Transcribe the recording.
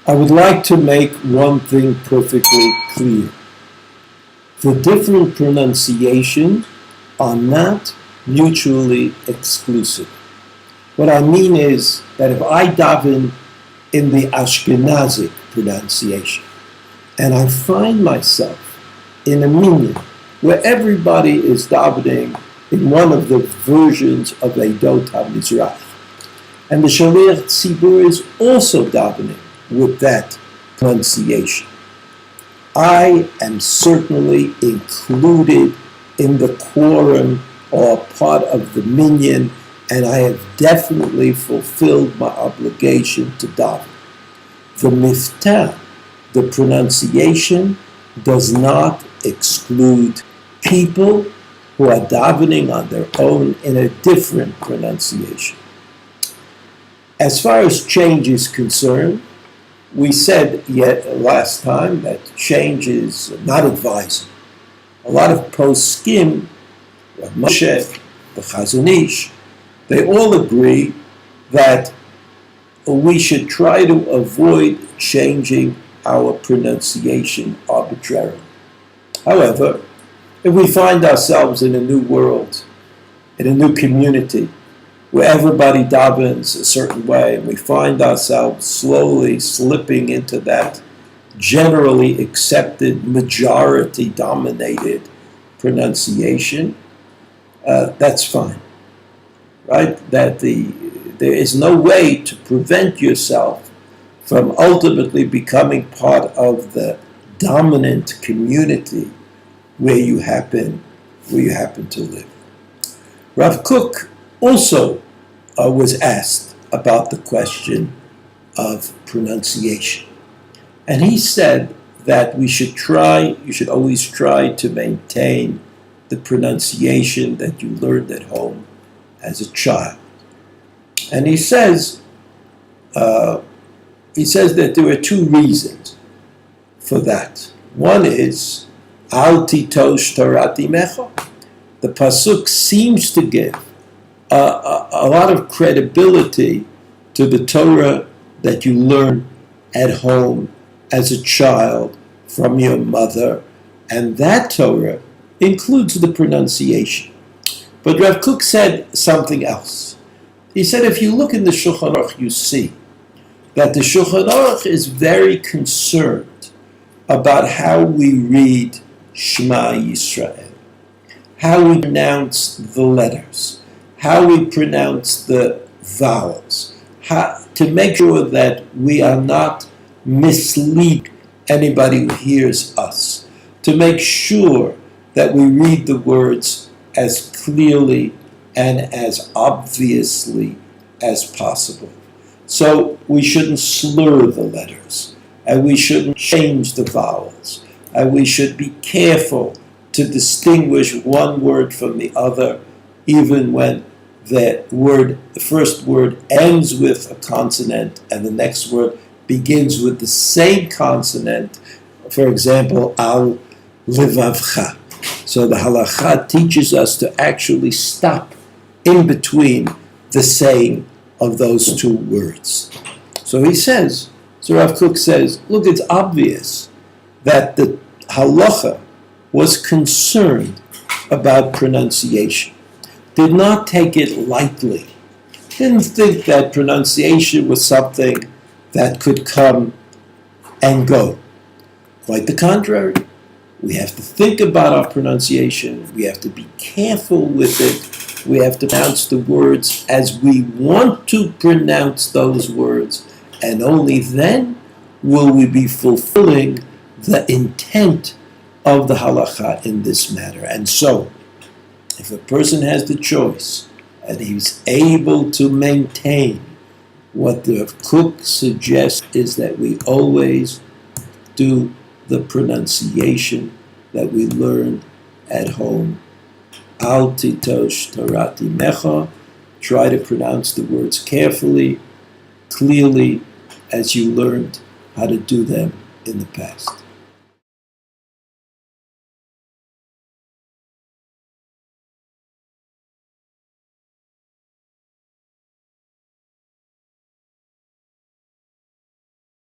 I would like to make one thing perfectly clear. The different pronunciations are not mutually exclusive. What I mean is that if I daven in the Ashkenazic pronunciation, and I find myself in a minyan where everybody is davening in one of the versions of Eidot HaMizrach, and the Shaliach Tzibur is also davening with that pronunciation, I am certainly included in the quorum or part of the minyan, and I have definitely fulfilled my obligation to daven. The miftah, the pronunciation, does not exclude people who are davening on their own in a different pronunciation. As far as change is concerned, we said yet last time that change is not advisable. A lot of poskim, Moshe, the Chazon Ish, they all agree that we should try to avoid changing our pronunciation arbitrarily. However, if we find ourselves in a new world, in a new community, where everybody davens a certain way, and we find ourselves slowly slipping into that generally accepted, majority-dominated pronunciation, that's fine, right? That there is no way to prevent yourself from ultimately becoming part of the dominant community where you happen to live. Rav Kook also was asked about the question of pronunciation. And he said that you should always try to maintain the pronunciation that you learned at home as a child. And he says that there are two reasons for that. One is, Al titosh Torah imecha. The pasuk seems to give a lot of credibility to the Torah that you learn at home as a child from your mother, and that Torah includes the pronunciation. But Rav Kook said something else. He said if you look in the Shulchan Aruch, you see that the Shulchan Aruch is very concerned about how we read Shema Yisrael, how we pronounce the letters, how we pronounce the vowels, to make sure that we are not misleading anybody who hears us, to make sure that we read the words as clearly and as obviously as possible. So we shouldn't slur the letters, and we shouldn't change the vowels, and we should be careful to distinguish one word from the other, even when the first word ends with a consonant and the next word begins with the same consonant. For example, al livavcha. So the halacha teaches us to actually stop in between the saying of those two words. So Rav Kook says, look, it's obvious that the halacha was concerned about pronunciation, did not take it lightly, didn't think that pronunciation was something that could come and go. Quite the contrary. We have to think about our pronunciation. We have to be careful with it. We have to pronounce the words as we want to pronounce those words, and only then will we be fulfilling the intent of the halacha in this matter. And so, if a person has the choice and he's able to maintain, what the Kook suggests is that we always do the pronunciation that we learned at home. Al titosh Torah imecha. Try to pronounce the words carefully, clearly, as you learned how to do them in the past.